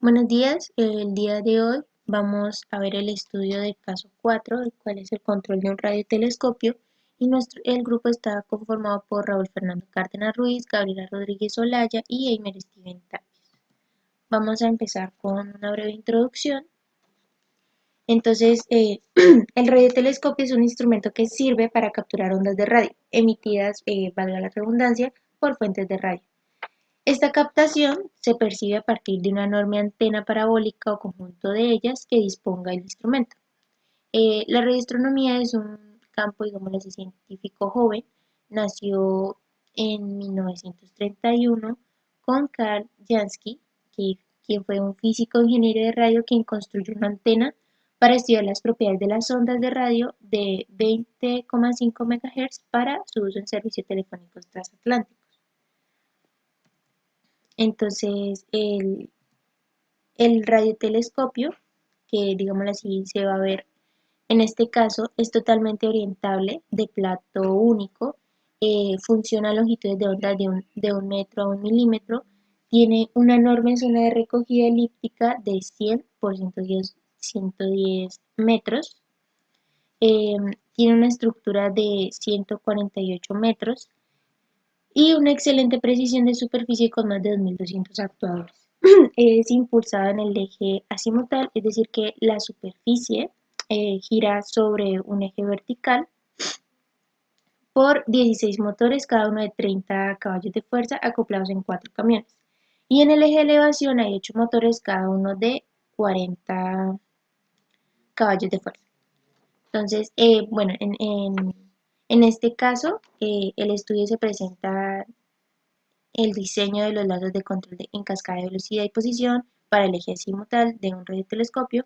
Buenos días, el día de hoy vamos a ver el estudio del caso 4, el cual es el control de un radiotelescopio, y el grupo está conformado por Raúl Fernando Cárdenas Ruiz, Gabriela Rodríguez Olaya y Eimer Steven Tapias. Vamos a empezar con una breve introducción. Entonces, el radiotelescopio es un instrumento que sirve para capturar ondas de radio, emitidas, valga la redundancia, por fuentes de radio. Esta captación se percibe a partir de una enorme antena parabólica o conjunto de ellas que disponga el instrumento. La radioastronomía es un campo, digamos así, científico joven. Nació en 1931 con Karl Jansky, quien fue un físico ingeniero de radio quien construyó una antena para estudiar las propiedades de las ondas de radio de 20,5 MHz para su uso en servicios telefónicos transatlánticos. Entonces, el radiotelescopio, que digámoslo así se va a ver en este caso, es totalmente orientable, de plato único, funciona a longitudes de onda de un metro a 1 milímetro, tiene una enorme zona de recogida elíptica de 100 por 110 metros, eh, tiene una estructura de 148 metros y una excelente precisión de superficie con más de 2200 actuadores. Es impulsada en el eje azimutal, es decir, que la superficie gira sobre un eje vertical por 16 motores, cada uno de 30 caballos de fuerza, acoplados en 4 camiones. Y en el eje de elevación hay 8 motores, cada uno de 40 caballos de fuerza. Entonces, bueno, en este caso, el estudio se presenta el diseño de los lazos de control en cascada de velocidad y posición para el eje azimutal de un radiotelescopio.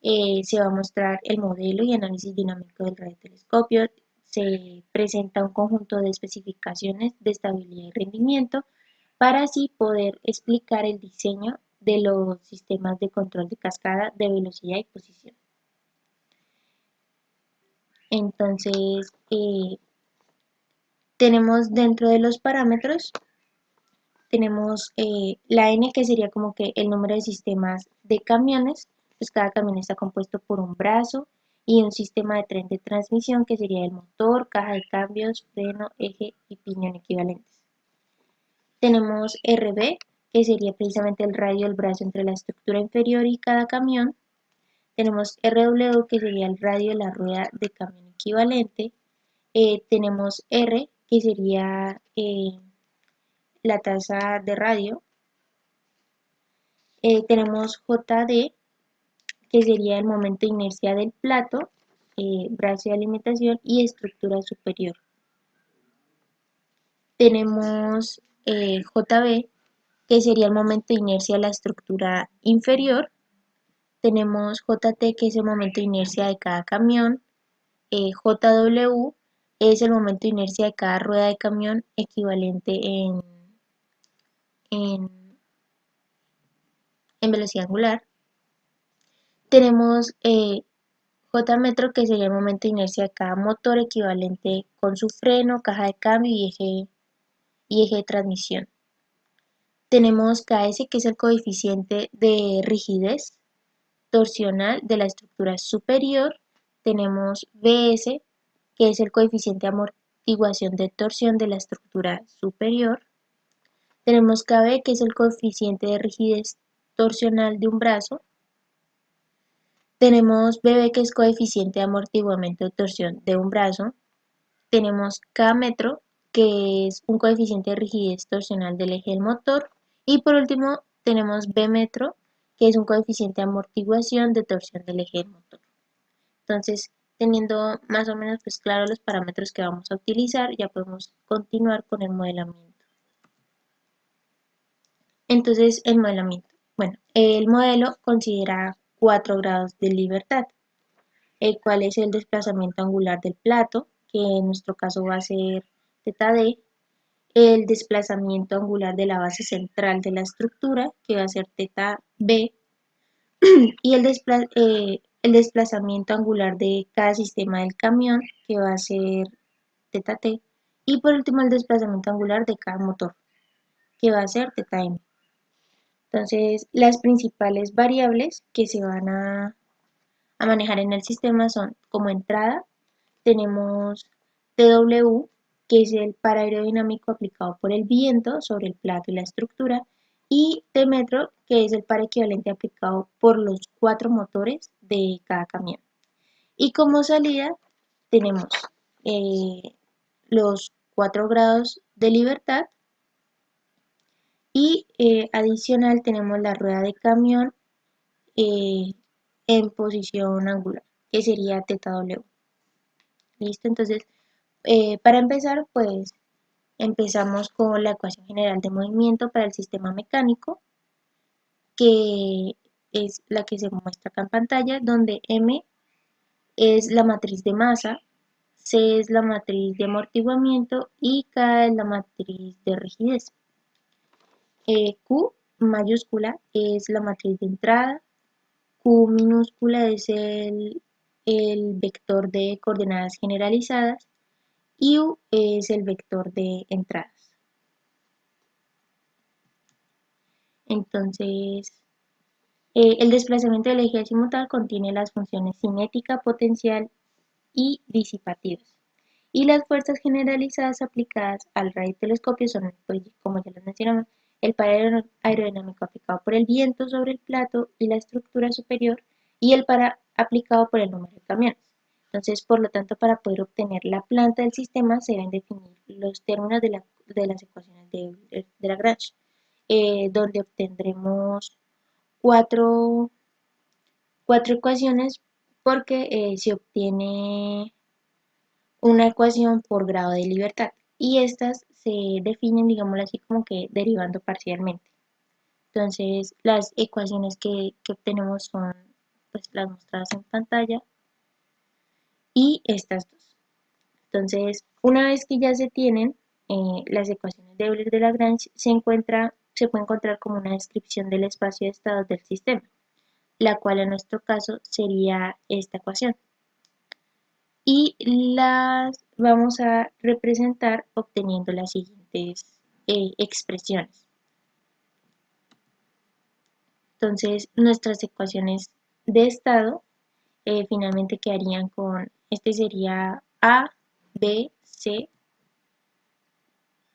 Se va a mostrar el modelo y análisis dinámico del radiotelescopio. Se presenta un conjunto de especificaciones de estabilidad y rendimiento para así poder explicar el diseño de los sistemas de control de cascada de velocidad y posición. Entonces, tenemos dentro de los parámetros tenemos la N, que sería como que el número de sistemas de camiones. Pues cada camión está compuesto por un brazo y un sistema de tren de transmisión, que sería el motor, caja de cambios, freno, eje y piñón equivalentes. Tenemos RB, que sería precisamente el radio del brazo entre la estructura inferior y cada camión. Tenemos RW, que sería el radio de la rueda de camión equivalente. Tenemos R, que sería la tasa de radio. Tenemos JD, que sería el momento de inercia del plato, brazo de alimentación y estructura superior. Tenemos JB, que sería el momento de inercia de la estructura inferior. Tenemos JT, que es el momento de inercia de cada camión. JW es el momento de inercia de cada rueda de camión equivalente en, en velocidad angular. Tenemos J metro, que sería el momento de inercia de cada motor equivalente con su freno, caja de cambio y eje de transmisión. Tenemos KS, que es el coeficiente de rigidez torsional de la estructura superior. Tenemos BS, que es el coeficiente de amortiguación de torsión de la estructura superior. Tenemos KB, que es el coeficiente de rigidez torsional de un brazo. Tenemos BB, que es coeficiente de amortiguamiento de torsión de un brazo. Tenemos K metro, que es un coeficiente de rigidez torsional del eje del motor. Y por último, tenemos B metro, que es un coeficiente de amortiguación de torsión del eje del motor. Entonces, teniendo más o menos pues claro los parámetros que vamos a utilizar, ya podemos continuar con el modelamiento. Entonces, el modelamiento. Bueno, el modelo considera 4 grados de libertad, el cual es el desplazamiento angular del plato, que en nuestro caso va a ser θd, el desplazamiento angular de la base central de la estructura, que va a ser θb, y el desplazamiento angular de cada sistema del camión, que va a ser θt, y por último el desplazamiento angular de cada motor, que va a ser θm. Entonces, las principales variables que se van a manejar en el sistema son como entrada, tenemos TW, que es el par aerodinámico aplicado por el viento sobre el plato y la estructura, y T-metro, que es el par equivalente aplicado por los 4 motores de cada camión. Y como salida tenemos los 4 grados de libertad y adicional tenemos la rueda de camión eh, en posición angular, que sería TW. ¿Listo? Entonces, para empezar, pues empezamos con la ecuación general de movimiento para el sistema mecánico, que es la que se muestra acá en pantalla, donde M es la matriz de masa, C es la matriz de amortiguamiento y K es la matriz de rigidez. Q mayúscula es la matriz de entrada, Q minúscula es el vector de coordenadas generalizadas y U es el vector de entradas. Entonces, el desplazamiento del eje azimutal contiene las funciones cinética, potencial y disipativas. Y las fuerzas generalizadas aplicadas al radiotelescopio son, pues, como ya les mencionamos, el par aerodinámico aplicado por el viento sobre el plato y la estructura superior y el par aplicado por el número de camiones. Entonces, por lo tanto, para poder obtener la planta del sistema se deben definir los términos de las ecuaciones de Lagrange, donde obtendremos cuatro, cuatro ecuaciones porque se obtiene una ecuación por grado de libertad y estas se definen, digámoslo así, como que derivando parcialmente. Entonces, las ecuaciones que obtenemos son, pues, las mostradas en pantalla y estas dos. Entonces, una vez que ya se tienen las ecuaciones de Euler-de Lagrange, se puede encontrar como una descripción del espacio de estados del sistema, la cual en nuestro caso sería esta ecuación. Y las vamos a representar obteniendo las siguientes expresiones. Entonces, nuestras ecuaciones de estado finalmente quedarían con, este sería A, B, C,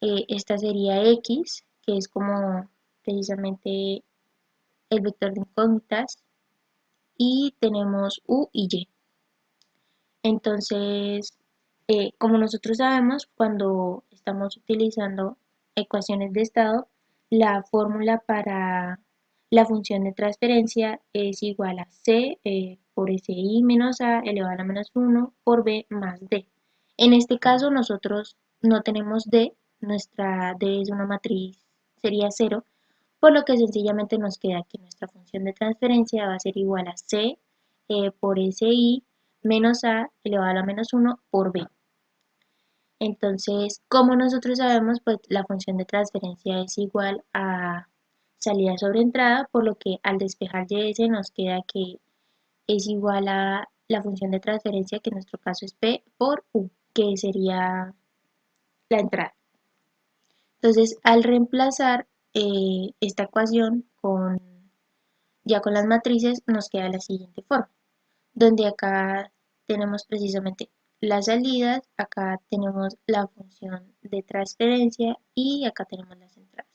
esta sería X, que es como precisamente el vector de incógnitas, y tenemos U y Y. Entonces, como nosotros sabemos, cuando estamos utilizando ecuaciones de estado, la fórmula para la función de transferencia es igual a C por SI menos A elevado a la menos 1 por B más D. En este caso nosotros no tenemos D, nuestra D es una matriz, sería 0, por lo que sencillamente nos queda que nuestra función de transferencia va a ser igual a C por SI menos A elevado a la menos 1 por B. Entonces, como nosotros sabemos, pues la función de transferencia es igual a salida sobre entrada, por lo que al despejar YS nos queda que es igual a la función de transferencia, que en nuestro caso es P por U, que sería la entrada. Entonces, al reemplazar esta ecuación ya con las matrices, nos queda la siguiente forma, donde acá tenemos precisamente las salidas, acá tenemos la función de transferencia y acá tenemos las entradas.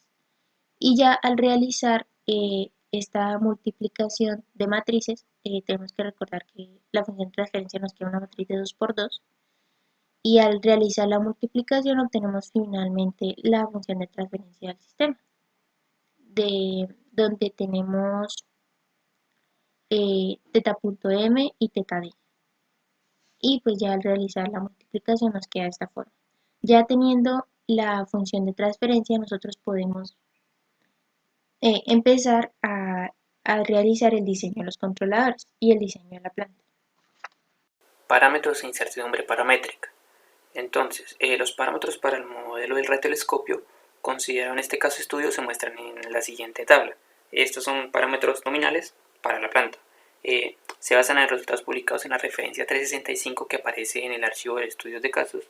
Y ya al realizar esta multiplicación de matrices, tenemos que recordar que la función de transferencia nos queda una matriz de 2 por 2 y al realizar la multiplicación obtenemos finalmente la función de transferencia del sistema, donde tenemos θ.m y θd. Y pues ya al realizar la multiplicación nos queda de esta forma. Ya teniendo la función de transferencia, nosotros podemos empezar a realizar el diseño de los controladores y el diseño de la planta. Parámetros e incertidumbre paramétrica. Entonces, los parámetros para el modelo del radiotelescopio considerado en este caso estudio se muestran en la siguiente tabla. Estos son parámetros nominales para la planta. Se basan en resultados publicados en la referencia 365 que aparece en el archivo de estudios de casos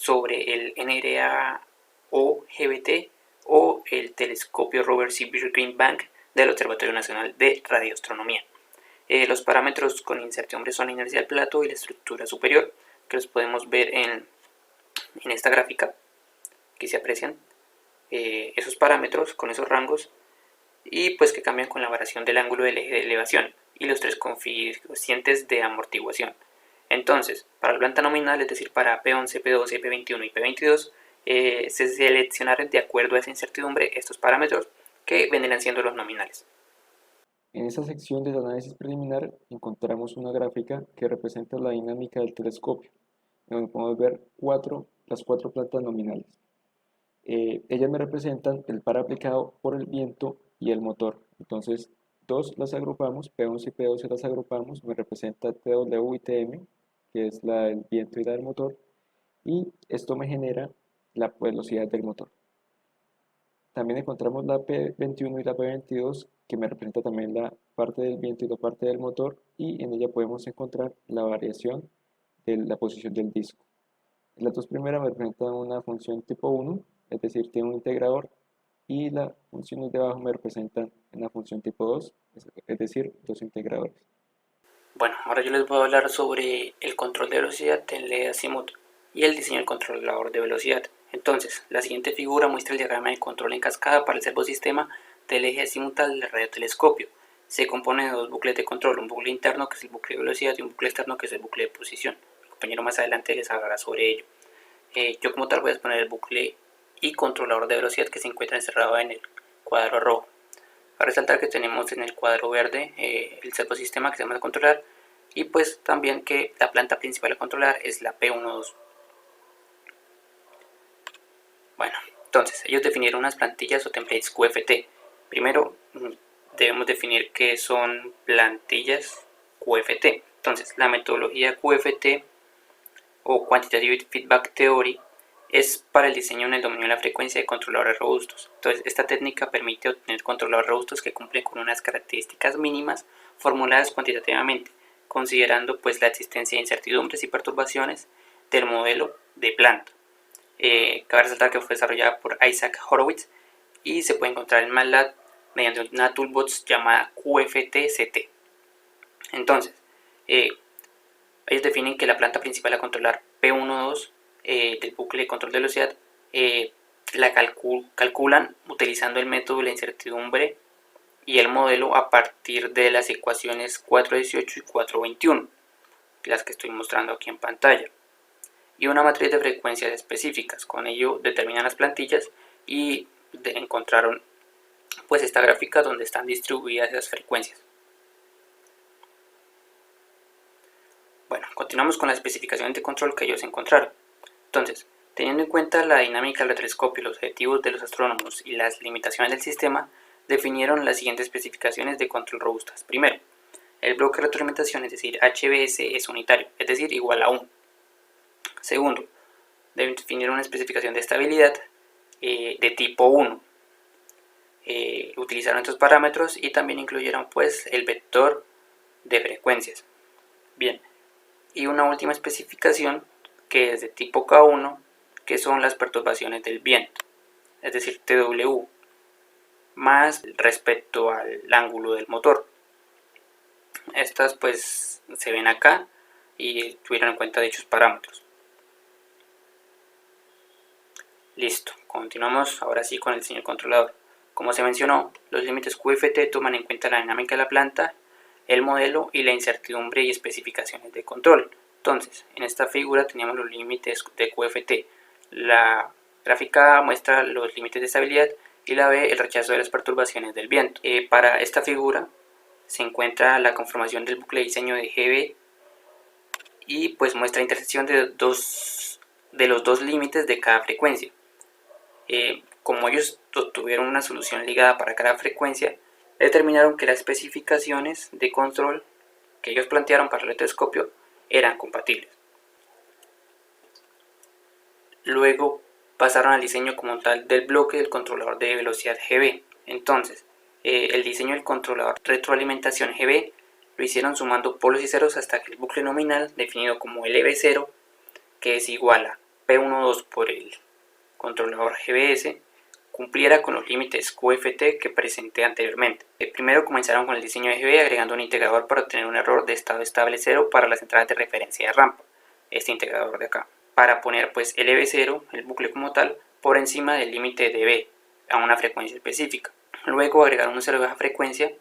sobre el NRA o GBT o el telescopio Robert C. Green Bank del Observatorio Nacional de Radioastronomía. Los parámetros con incertidumbre son la inercia del plato y la estructura superior, que los podemos ver en esta gráfica que se aprecian esos parámetros con esos rangos, y pues que cambian con la variación del ángulo del eje de elevación y los tres coeficientes de amortiguación. Entonces, para la planta nominal, es decir, para P11, P12, P21 y P22, se seleccionaron de acuerdo a esa incertidumbre estos parámetros que vendrán siendo los nominales. En esta sección del análisis preliminar encontramos una gráfica que representa la dinámica del telescopio, en donde podemos ver las cuatro plantas nominales. Ellas me representan el par aplicado por el viento y el motor. Entonces, dos las agrupamos, P11 y P12 las agrupamos, me representa TW y TM, que es la del viento y la del motor, y esto me genera la velocidad del motor. También encontramos la P21 y la P22, que me representa también la parte del viento y la parte del motor, y en ella podemos encontrar la variación de la posición del disco. Las dos primeras me representan una función tipo 1, es decir, tiene un integrador, y las funciones de abajo me representan una función tipo 2, es decir, dos integradores. Bueno, ahora yo les voy a hablar sobre el control de velocidad en LED Azimuth y el diseño del controlador de velocidad. Entonces, la siguiente figura muestra el diagrama de control en cascada para el servosistema del eje azimutal del radiotelescopio. Se compone de dos bucles de control, un bucle interno que es el bucle de velocidad y un bucle externo que es el bucle de posición. Mi compañero más adelante les hablará sobre ello. Yo como tal voy a exponer el bucle y controlador de velocidad que se encuentra encerrado en el cuadro rojo. Para resaltar que tenemos en el cuadro verde el servosistema que se llama controlar, y pues también que la planta principal a controlar es la P12. Bueno, entonces ellos definieron unas plantillas o templates QFT. Primero debemos definir qué son plantillas QFT. Entonces la metodología QFT o Quantitative Feedback Theory es para el diseño en el dominio de la frecuencia de controladores robustos. Entonces, esta técnica permite obtener controladores robustos que cumplen con unas características mínimas formuladas cuantitativamente, considerando pues la existencia de incertidumbres y perturbaciones del modelo de planta. Cabe resaltar que fue desarrollada por Isaac Horowitz y se puede encontrar en MATLAB mediante una toolbox llamada QFT-CT. Entonces, ellos definen que la planta principal a controlar P12 del bucle de control de velocidad la calculan utilizando el método de la incertidumbre y el modelo a partir de las ecuaciones 418 y 421, las que estoy mostrando aquí en pantalla, y una matriz de frecuencias específicas. Con ello determinan las plantillas y encontraron pues esta gráfica donde están distribuidas esas frecuencias. Bueno, continuamos con las especificaciones de control que ellos encontraron. Entonces, teniendo en cuenta la dinámica del telescopio, los objetivos de los astrónomos y las limitaciones del sistema, definieron las siguientes especificaciones de control robustas. Primero, el bloque de retroalimentación, es decir, HBS, es unitario, es decir, igual a 1. Segundo, deben definir una especificación de estabilidad de tipo 1. Utilizaron estos parámetros y también incluyeron pues el vector de frecuencias. Bien, y una última especificación que es de tipo K1, que son las perturbaciones del viento, es decir, TW, más respecto al ángulo del motor. Estas pues se ven acá y tuvieron en cuenta dichos parámetros. Listo, continuamos ahora sí con el diseño del controlador. Como se mencionó, los límites QFT toman en cuenta la dinámica de la planta, el modelo y la incertidumbre y especificaciones de control. Entonces, en esta figura teníamos los límites de QFT. La gráfica A muestra los límites de estabilidad y la B el rechazo de las perturbaciones del viento. Para esta figura se encuentra la conformación del bucle de diseño de GB y pues muestra intersección de los dos límites de cada frecuencia. Como ellos tuvieron una solución ligada para cada frecuencia, determinaron que las especificaciones de control que ellos plantearon para el telescopio eran compatibles. Luego pasaron al diseño como tal del bloque del controlador de velocidad GB. Entonces, el diseño del controlador retroalimentación GB lo hicieron sumando polos y ceros hasta que el bucle nominal, definido como LB0, que es igual a P12 por el controlador GBS, cumpliera con los límites QFT que presenté anteriormente. Primero comenzaron con el diseño de GB agregando un integrador para obtener un error de estado estable 0 para las entradas de referencia de rampa, este integrador de acá, para poner pues el EB0, el bucle como tal, por encima del límite de B a una frecuencia específica. Luego agregaron un cero de baja frecuencia,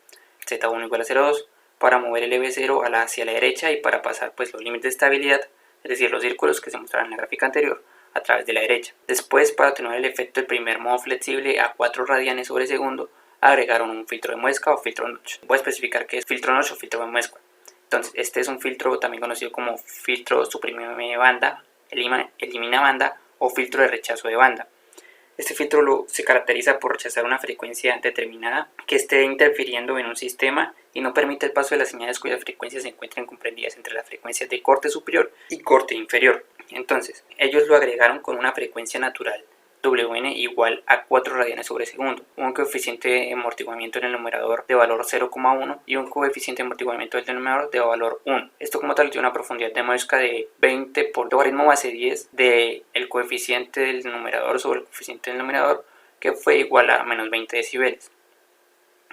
Z1 igual a 0,2, para mover el EB0 hacia la derecha y para pasar pues los límites de estabilidad, es decir, los círculos que se mostraron en la gráfica anterior, a través de la derecha. Después, para atenuar el efecto del primer modo flexible a 4 radianes sobre segundo, agregaron un filtro de muesca o filtro notch. Voy a especificar qué es filtro notch o filtro de muesca. Entonces, este es un filtro también conocido como filtro suprime banda, elimina banda o filtro de rechazo de banda. Este filtro se caracteriza por rechazar una frecuencia determinada que esté interfiriendo en un sistema y no permite el paso de las señales cuyas frecuencias se encuentren comprendidas entre las frecuencias de corte superior y corte inferior. Entonces, ellos lo agregaron con una frecuencia natural, Wn igual a 4 radianes sobre segundo, un coeficiente de amortiguamiento en el numerador de valor 0,1 y un coeficiente de amortiguamiento del denominador de valor 1. Esto como tal tiene una profundidad de muesca de 20 por logaritmo base 10 del coeficiente del numerador sobre el coeficiente del denominador, que fue igual a menos 20 decibeles.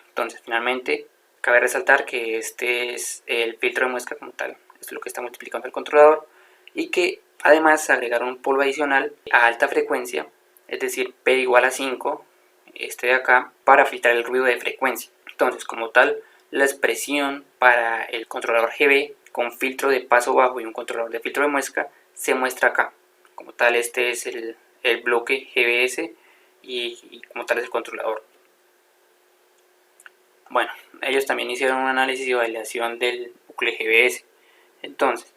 Entonces, finalmente, cabe resaltar que este es el filtro de muesca como tal, es lo que está multiplicando el controlador, y que además agregaron un polo adicional a alta frecuencia, es decir, P igual a 5, este de acá, para filtrar el ruido de frecuencia. Entonces, como tal, la expresión para el controlador GB con filtro de paso bajo y un controlador de filtro de muesca se muestra acá. Como tal, este es el bloque GBS y como tal es el controlador. Bueno, ellos también hicieron un análisis y validación del bucle GBS. Entonces,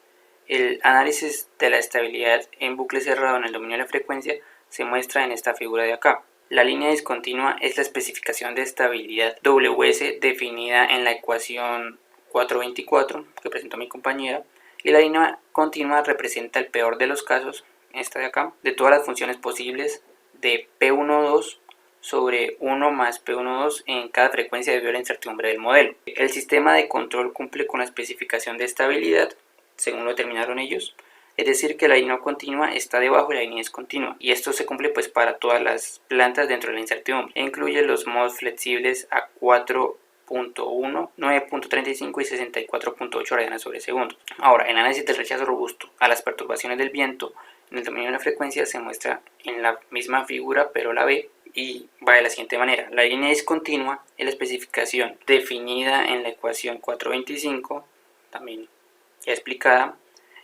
el análisis de la estabilidad en bucle cerrado en el dominio de la frecuencia se muestra en esta figura de acá. La línea discontinua es la especificación de estabilidad WS definida en la ecuación 424 que presentó mi compañera, y la línea continua representa el peor de los casos, esta de acá, de todas las funciones posibles de P12 sobre 1 más P12 en cada frecuencia debido a la incertidumbre del modelo. El sistema de control cumple con la especificación de estabilidad, según lo determinaron ellos, es decir que la línea continua está debajo y la línea discontinua, y esto se cumple pues para todas las plantas dentro de la incertidumbre, e incluye los modos flexibles a 4.1, 9.35 y 64.8 radianes sobre segundo. Ahora, el análisis del rechazo robusto a las perturbaciones del viento en el dominio de la frecuencia se muestra en la misma figura, pero la B, y va de la siguiente manera. La línea discontinua es la especificación definida en la ecuación 425, también ya explicada,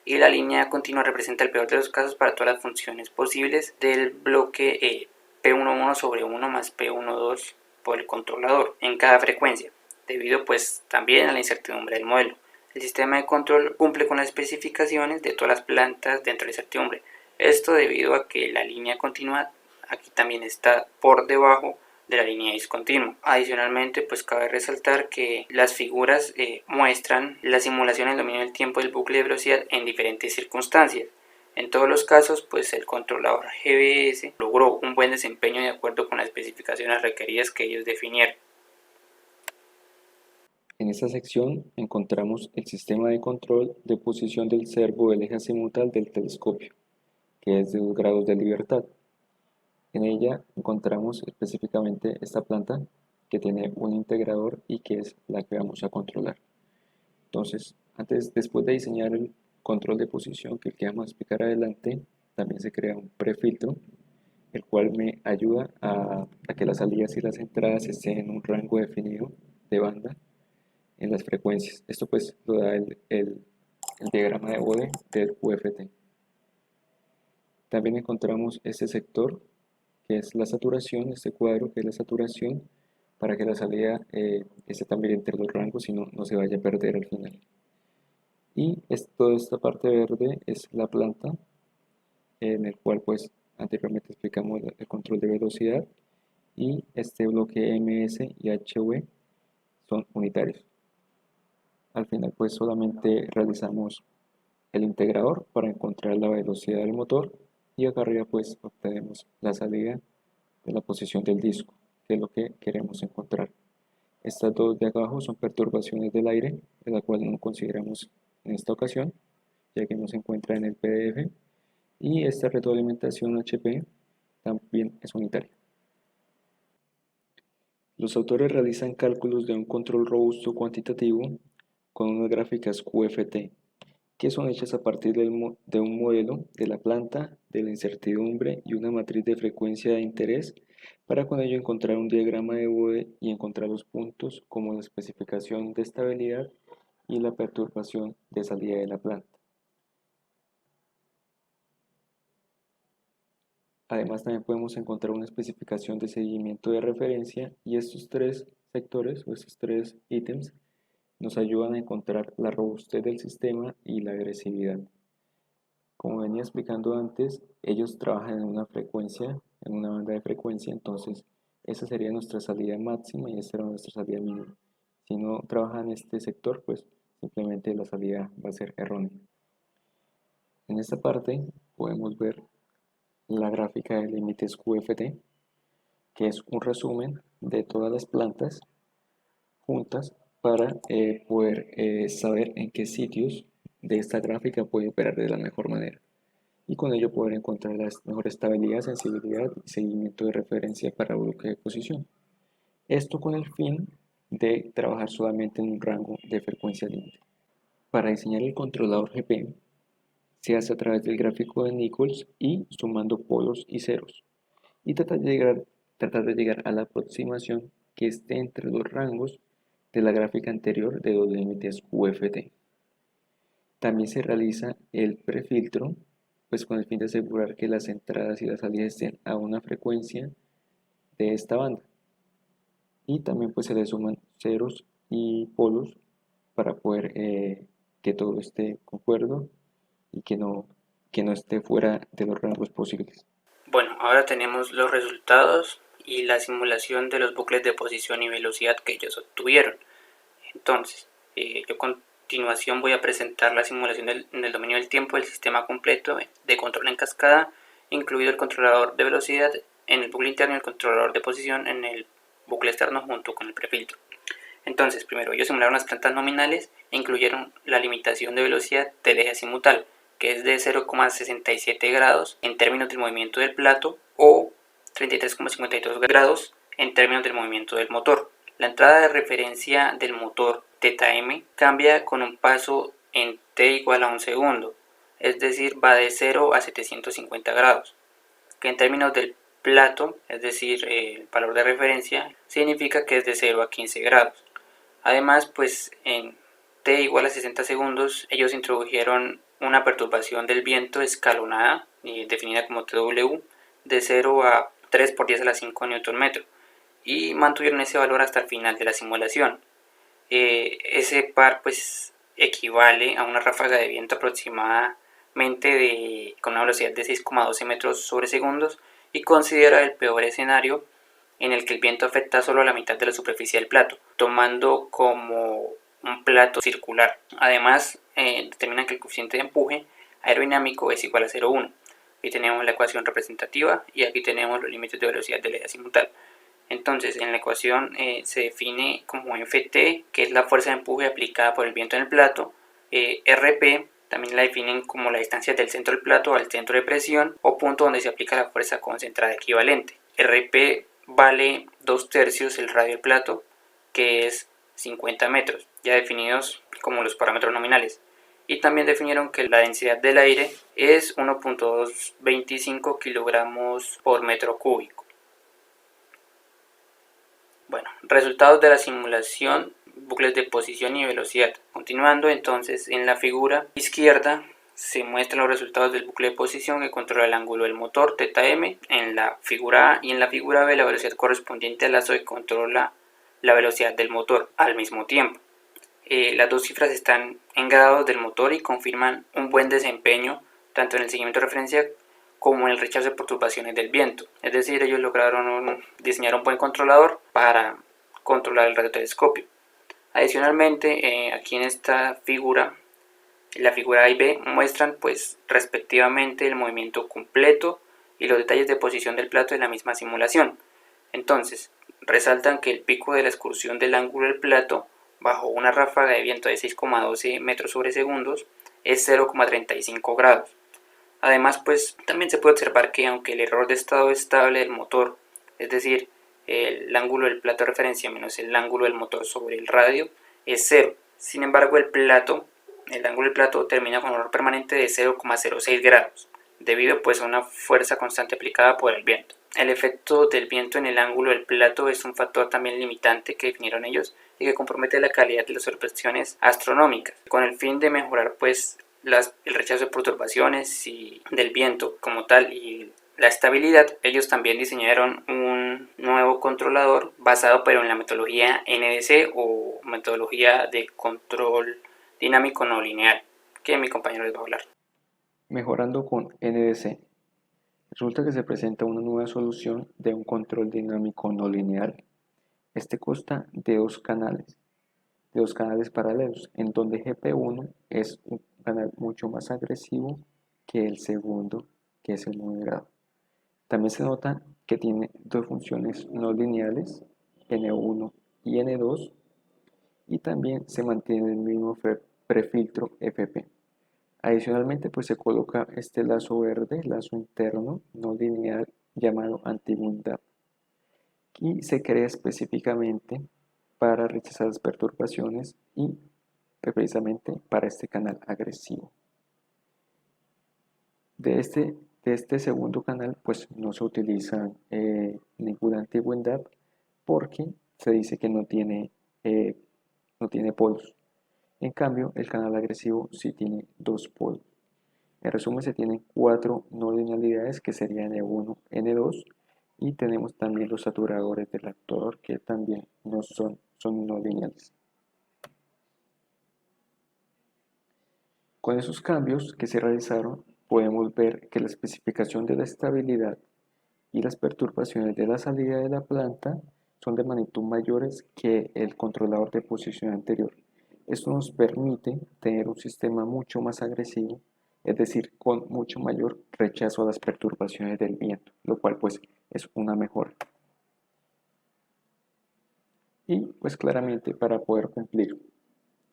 y la línea continua representa el peor de los casos para todas las funciones posibles del bloque P11 sobre 1 más P12 por el controlador en cada frecuencia, debido pues también a la incertidumbre del modelo. El sistema de control cumple con las especificaciones de todas las plantas dentro de la incertidumbre. Esto debido a que la línea continua aquí también está por debajo de la línea discontinua. Adicionalmente, pues cabe resaltar que las figuras muestran la simulación del dominio del tiempo del bucle de velocidad en diferentes circunstancias. En todos los casos, pues el controlador GBS logró un buen desempeño de acuerdo con las especificaciones requeridas que ellos definieron. En esta sección encontramos el sistema de control de posición del servo del eje azimutal del telescopio, que es de 2 grados de libertad. En ella encontramos específicamente esta planta que tiene un integrador y que es la que vamos a controlar. Entonces, después de diseñar el control de posición que vamos a explicar adelante, también se crea un prefiltro, el cual me ayuda a que las salidas y las entradas estén en un rango definido de banda en las frecuencias. Esto pues lo da el diagrama de Bode del QFT. También encontramos este sector que es la saturación, este cuadro que es la saturación, para que la salida esté también entre los rangos y no se vaya a perder al final. Y toda esta parte verde es la planta, en el cual pues anteriormente explicamos el control de velocidad, y este bloque MS y HV son unitarios. Al final pues solamente realizamos el integrador para encontrar la velocidad del motor, y acá arriba pues obtenemos la salida de la posición del disco, que es lo que queremos encontrar. Estas dos de abajo son perturbaciones del aire, de la cual no consideramos en esta ocasión, ya que no se encuentra en el PDF, y esta retroalimentación HP también es unitaria. Los autores realizan cálculos de un control robusto cuantitativo con unas gráficas QFT, que son hechas a partir de un modelo de la planta, de la incertidumbre y una matriz de frecuencia de interés, para con ello encontrar un diagrama de Bode y encontrar los puntos como la especificación de estabilidad y la perturbación de salida de la planta. Además, también podemos encontrar una especificación de seguimiento de referencia, y estos tres sectores o estos tres ítems nos ayudan a encontrar la robustez del sistema y la agresividad. Como venía explicando antes, ellos trabajan en una frecuencia, en una banda de frecuencia, entonces esa sería nuestra salida máxima y esta era nuestra salida mínima. Si no trabaja en este sector, pues simplemente la salida va a ser errónea. En esta parte podemos ver la gráfica de límites QFT, que es un resumen de todas las plantas juntas para poder saber en qué sitios de esta gráfica puede operar de la mejor manera, y con ello poder encontrar la mejor estabilidad, sensibilidad y seguimiento de referencia para bloque de posición. Esto con el fin de trabajar solamente en un rango de frecuencia límite. Para diseñar el controlador GP se hace a través del gráfico de Nichols y sumando polos y ceros, y tratar de llegar a la aproximación que esté entre los rangos de la gráfica anterior de los límites QFT. También se realiza el prefiltro, pues con el fin de asegurar que las entradas y las salidas estén a una frecuencia de esta banda. Y también pues se le suman ceros y polos para poder que todo esté concuerdo y que no esté fuera de los rangos posibles. Bueno, ahora tenemos los resultados y la simulación de los bucles de posición y velocidad que ellos obtuvieron. Entonces, yo a continuación voy a presentar la simulación en el dominio del tiempo del sistema completo de control en cascada, incluido el controlador de velocidad en el bucle interno y el controlador de posición en el bucle externo junto con el prefiltro. Entonces, primero ellos simularon las plantas nominales e incluyeron la limitación de velocidad del eje azimutal, que es de 0,67 grados en términos del movimiento del plato o 33,52 grados en términos del movimiento del motor. La entrada de referencia del motor θm cambia con un paso en t igual a 1 segundo, es decir, va de 0 a 750 grados, que en términos del plato, es decir, el valor de referencia, significa que es de 0 a 15 grados. Además, pues en t igual a 60 segundos, ellos introdujeron una perturbación del viento escalonada, definida como TW, de 0 a 3 por 10 a la 5 Nm, y mantuvieron ese valor hasta el final de la simulación. Ese par pues equivale a una ráfaga de viento aproximadamente con una velocidad de 6,12 metros sobre segundos, y considera el peor escenario en el que el viento afecta solo a la mitad de la superficie del plato, tomando como un plato circular. Además, determinan que el coeficiente de empuje aerodinámico es igual a 0,1. Aquí tenemos la ecuación representativa y aquí tenemos los límites de velocidad del eje azimutal. Entonces, en la ecuación se define como Ft, que es la fuerza de empuje aplicada por el viento en el plato. Rp también la definen como la distancia del centro del plato al centro de presión o punto donde se aplica la fuerza concentrada equivalente. Rp vale 2/3 el radio del plato, que es 50 metros, ya definidos como los parámetros nominales. Y también definieron que la densidad del aire es 1.225 kilogramos por metro cúbico. Bueno, resultados de la simulación, bucles de posición y velocidad. Continuando entonces, en la figura izquierda se muestran los resultados del bucle de posición que controla el ángulo del motor θm en la figura A, y en la figura B la velocidad correspondiente al lazo que controla la velocidad del motor al mismo tiempo. Las dos cifras están en grados del motor y confirman un buen desempeño tanto en el seguimiento de referencia como en el rechazo de perturbaciones del viento. Es decir, ellos lograron diseñar un buen controlador para controlar el radiotelescopio. Adicionalmente, aquí en esta figura, la figura A y B muestran pues respectivamente el movimiento completo y los detalles de posición del plato en la misma simulación. Entonces, resaltan que el pico de la excursión del ángulo del plato bajo una ráfaga de viento de 6,12 metros sobre segundos es 0,35 grados. Además, pues también se puede observar que aunque el error de estado estable del motor, es decir, el ángulo del plato de referencia menos el ángulo del motor sobre el radio es 0. Sin embargo, el ángulo del plato termina con un valor permanente de 0,06 grados, debido pues a una fuerza constante aplicada por el viento. El efecto del viento en el ángulo del plato es un factor también limitante que definieron ellos y que compromete la calidad de las observaciones astronómicas, con el fin de mejorar pues el rechazo de perturbaciones y del viento como tal y la estabilidad. Ellos también diseñaron un nuevo controlador basado pero en la metodología NDC o metodología de control dinámico no lineal, que mi compañero les va a hablar. Mejorando con NDC. Resulta que se presenta una nueva solución de un control dinámico no lineal. Este consta de dos canales paralelos, en donde GP1 es un canal mucho más agresivo que el segundo, que es el moderado. También se nota que tiene dos funciones no lineales, N1 y N2, y también se mantiene el mismo prefiltro FP. Adicionalmente, pues se coloca este lazo verde, lazo interno no lineal llamado anti-bundap, y se crea específicamente para rechazar las perturbaciones y precisamente para este canal agresivo. De este segundo canal pues no se utiliza ningún anti-bundap porque se dice que no tiene polos. En cambio, el canal agresivo sí tiene dos polos. En resumen, se tienen 4 no linealidades que serían N1, N2, y tenemos también los saturadores del actuador que también no son no lineales. Con esos cambios que se realizaron, podemos ver que la especificación de la estabilidad y las perturbaciones de la salida de la planta son de magnitud mayores que el controlador de posición anterior. Esto nos permite tener un sistema mucho más agresivo, es decir, con mucho mayor rechazo a las perturbaciones del viento, lo cual pues es una mejora. Y pues claramente para poder cumplir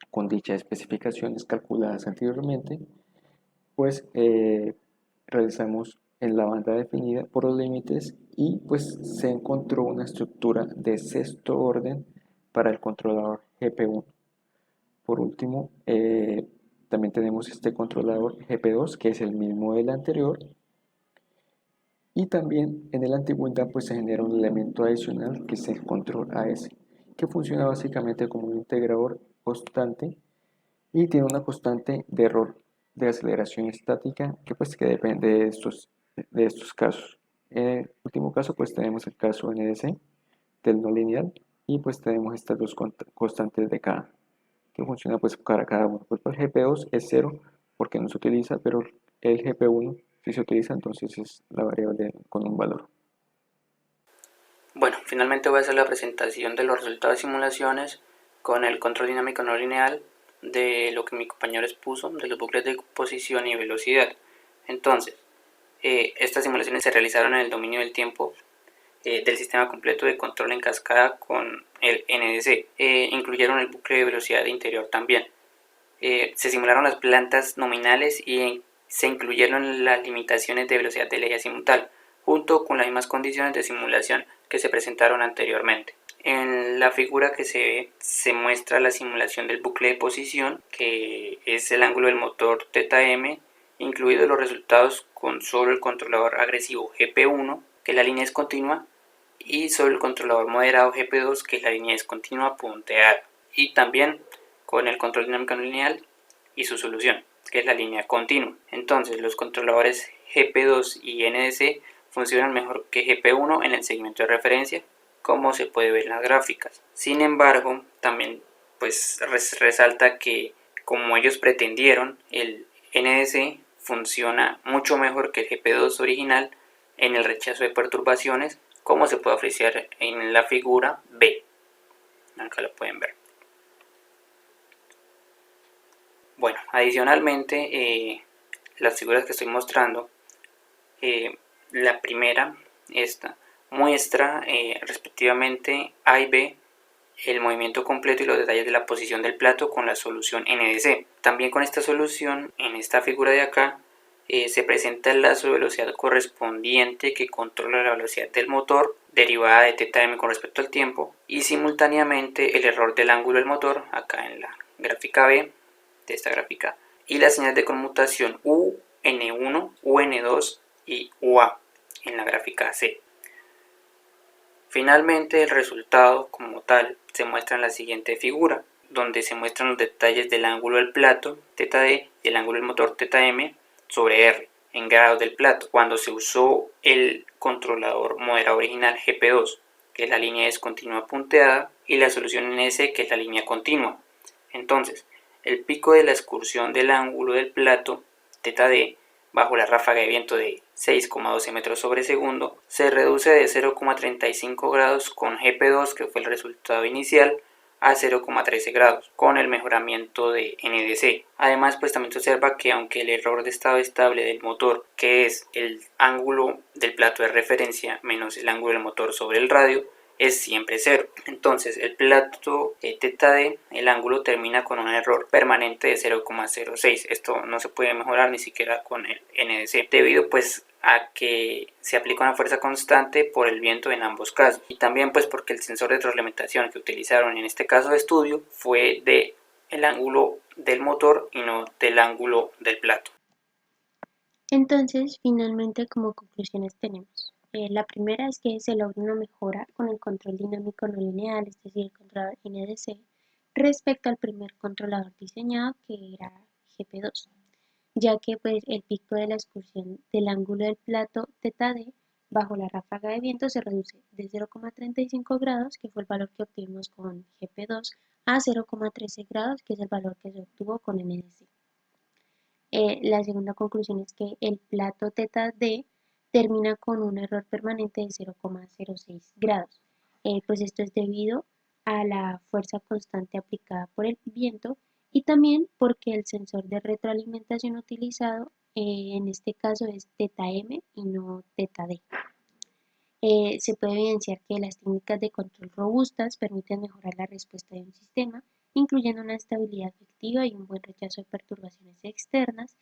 con dichas especificaciones calculadas anteriormente, pues realizamos en la banda definida por los límites y pues se encontró una estructura de sexto orden para el controlador GP1. Por último, también tenemos este controlador GP2 que es el mismo del anterior, y también en el anti-bundap pues se genera un elemento adicional que es el control AS, que funciona básicamente como un integrador constante y tiene una constante de error de aceleración estática que depende de estos casos. En el último caso pues tenemos el caso NDC del no lineal y pues tenemos estas dos constantes de K que funciona pues para cada uno. Pues el GP2 es 0 porque no se utiliza, pero el GP1 sí se utiliza, entonces es la variable con un valor. Bueno, finalmente voy a hacer la presentación de los resultados de simulaciones con el control dinámico no lineal de lo que mi compañero expuso, de los bucles de posición y velocidad. Entonces, estas simulaciones se realizaron en el dominio del tiempo del sistema completo de control en cascada con el NDC. Incluyeron el bucle de velocidad interior también. Se simularon las plantas nominales y se incluyeron las limitaciones de velocidad del eje azimutal, junto con las mismas condiciones de simulación que se presentaron anteriormente. En la figura que se ve se muestra la simulación del bucle de posición, que es el ángulo del motor θm, incluidos los resultados con solo el controlador agresivo GP1, que la línea es continua, y solo el controlador moderado GP2, que la línea es continua punteada, y también con el control dinámico no lineal y su solución, que es la línea continua. Entonces los controladores GP2 y NDC funcionan mejor que GP1 en el segmento de referencia, como se puede ver en las gráficas. Sin embargo, también pues resalta que como ellos pretendieron, el NDC funciona mucho mejor que el GP2 original en el rechazo de perturbaciones, como se puede apreciar en la figura B. Acá lo pueden ver. Bueno, adicionalmente, las figuras que estoy mostrando, la primera, esta, muestra respectivamente A y B el movimiento completo y los detalles de la posición del plato con la solución NDC. También con esta solución, en esta figura de acá, se presenta el lazo de velocidad correspondiente que controla la velocidad del motor derivada de teta m con respecto al tiempo y simultáneamente el error del ángulo del motor acá en la gráfica B de esta gráfica y la señal de conmutación UN1, UN2 y UA en la gráfica C. Finalmente el resultado como tal se muestra en la siguiente figura, donde se muestran los detalles del ángulo del plato θd y el ángulo del motor θm sobre R en grados del plato cuando se usó el controlador moderado original GP2, que es la línea discontinua punteada, y la solución NS, que es la línea continua. Entonces, el pico de la excursión del ángulo del plato θd bajo la ráfaga de viento de 6,12 metros sobre segundo se reduce de 0,35 grados con GP2, que fue el resultado inicial, a 0,13 grados con el mejoramiento de NDC. Además, pues también se observa que aunque el error de estado estable del motor, que es el ángulo del plato de referencia menos el ángulo del motor sobre el radio, es siempre 0. Entonces el plato θd, el ángulo termina con un error permanente de 0,06. Esto no se puede mejorar ni siquiera con el NDC, debido pues a que se aplica una fuerza constante por el viento en ambos casos, y también pues porque el sensor de retroalimentación que utilizaron en este caso de estudio fue de el ángulo del motor y no del ángulo del plato. Entonces, finalmente, como conclusiones tenemos. La primera es que se logra una mejora con el control dinámico no lineal, es decir, el controlador NDC, respecto al primer controlador diseñado, que era GP2, ya que pues, el pico de la excursión del ángulo del plato θd bajo la ráfaga de viento se reduce de 0,35 grados, que fue el valor que obtuvimos con GP2, a 0,13 grados, que es el valor que se obtuvo con NDC. La segunda conclusión es que el plato θd termina con un error permanente de 0,06 grados. Pues esto es debido a la fuerza constante aplicada por el viento y también porque el sensor de retroalimentación utilizado en este caso es θm y no θd. Se puede evidenciar que las técnicas de control robustas permiten mejorar la respuesta de un sistema, incluyendo una estabilidad efectiva y un buen rechazo de perturbaciones externas.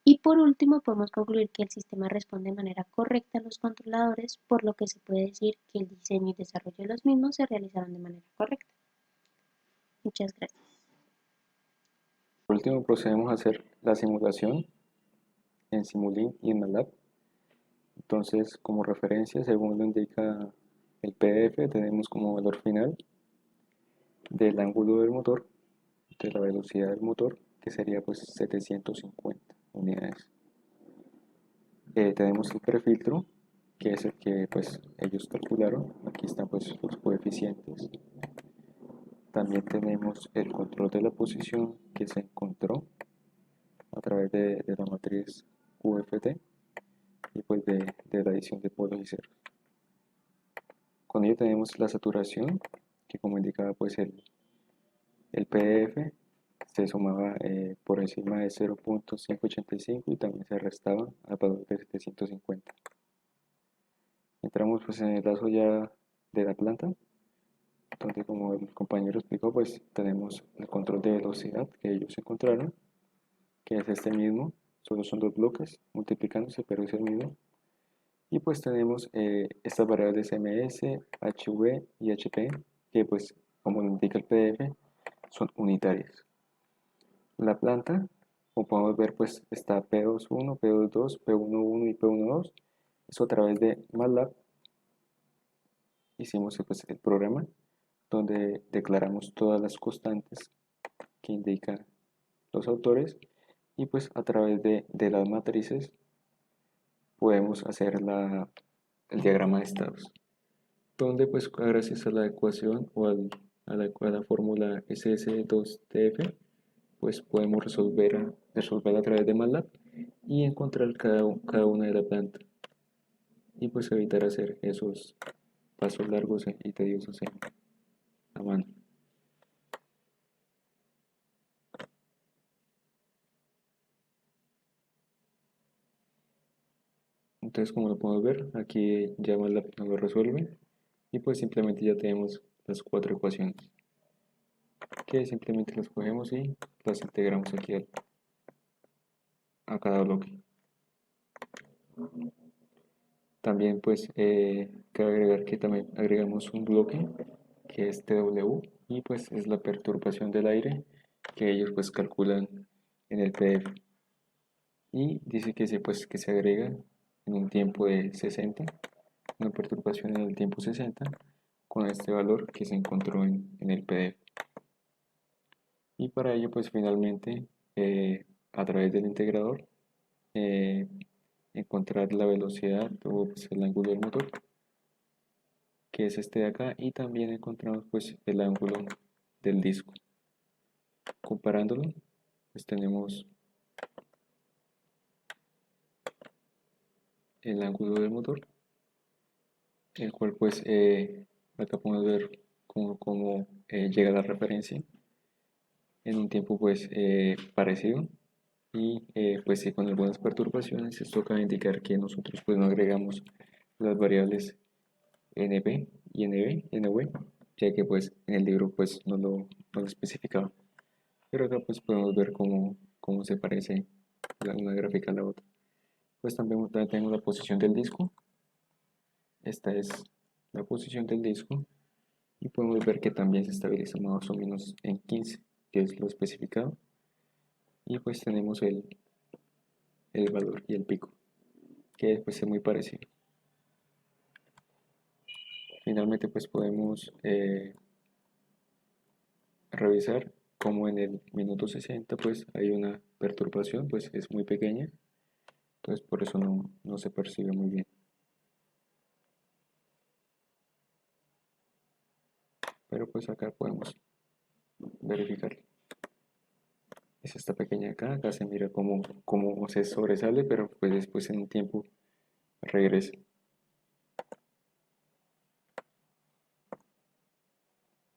Y por último, podemos concluir que el sistema responde de manera correcta a los controladores, por lo que se puede decir que el diseño y desarrollo de los mismos se realizaron de manera correcta. Muchas gracias. Por último, procedemos a hacer la simulación en Simulink y en MATLAB. Entonces, como referencia, según lo indica el PDF, tenemos como valor final del ángulo del motor, de la velocidad del motor, que sería pues 750 unidades. Tenemos el prefiltro, que es el que pues ellos calcularon. Aquí están pues los coeficientes. También tenemos el control de la posición que se encontró a través de la matriz UFT y pues de la adición de polos y ceros. Con ello tenemos la saturación, que como indicaba pues el PDF, se sumaba por encima de 0.585 y también se restaba al valor de 750. Entramos pues en el caso ya de la planta, donde como el compañero explicó, pues tenemos el control de velocidad que ellos encontraron, que es este mismo, solo son dos bloques multiplicándose, pero es el mismo. Y pues tenemos estas variables ms, hv y hp, que pues como lo indica el PDF, son unitarias. La planta, como podemos ver, pues está P21, P22, P11 y P12. Eso a través de MATLAB hicimos pues, el programa donde declaramos todas las constantes que indican los autores y pues a través de las matrices podemos hacer el diagrama de estados, donde pues gracias a la ecuación o a la fórmula SS2TF pues podemos resolverla a través de MATLAB y encontrar cada una de la planta y pues evitar hacer esos pasos largos y tediosos a mano. Entonces, como lo podemos ver, aquí ya MATLAB nos lo resuelve y pues simplemente ya tenemos las cuatro ecuaciones que simplemente las cogemos y las integramos aquí a cada bloque. También pues cabe agregar que también agregamos un bloque que es TW y pues es la perturbación del aire que ellos pues calculan en el PDF. Y dice que que se agrega en un tiempo de 60, una perturbación en el tiempo 60 con este valor que se encontró en el PDF. Y para ello pues finalmente a través del integrador eh, encontrar la velocidad o pues, el ángulo del motor, que es este de acá, y también encontramos pues el ángulo del disco. Comparándolo pues tenemos el ángulo del motor, el cual pues acá podemos ver cómo llega la referencia en un tiempo pues parecido, y pues sí, con algunas perturbaciones. Esto acaba de indicar que nosotros pues no agregamos las variables NB y NV, ya que pues en el libro pues no lo especificaba, pero acá pues podemos ver cómo se parece una gráfica a la otra. Pues también tenemos la posición del disco. Esta es la posición del disco y podemos ver que también se estabiliza más o menos en 15, que es lo especificado, y pues tenemos el valor y el pico, que pues es muy parecido. Finalmente pues podemos revisar como en el minuto 60 pues hay una perturbación, pues es muy pequeña, entonces por eso no se percibe muy bien. Pero pues acá podemos verificar. Es esta pequeña acá se mira cómo se sobresale, pero pues después en un tiempo regresa.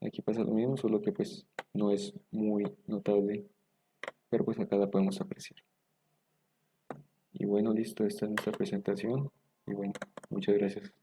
Aquí pasa lo mismo, solo que pues no es muy notable, pero pues acá la podemos apreciar. Y bueno, listo, esta es nuestra presentación. Y bueno, muchas gracias.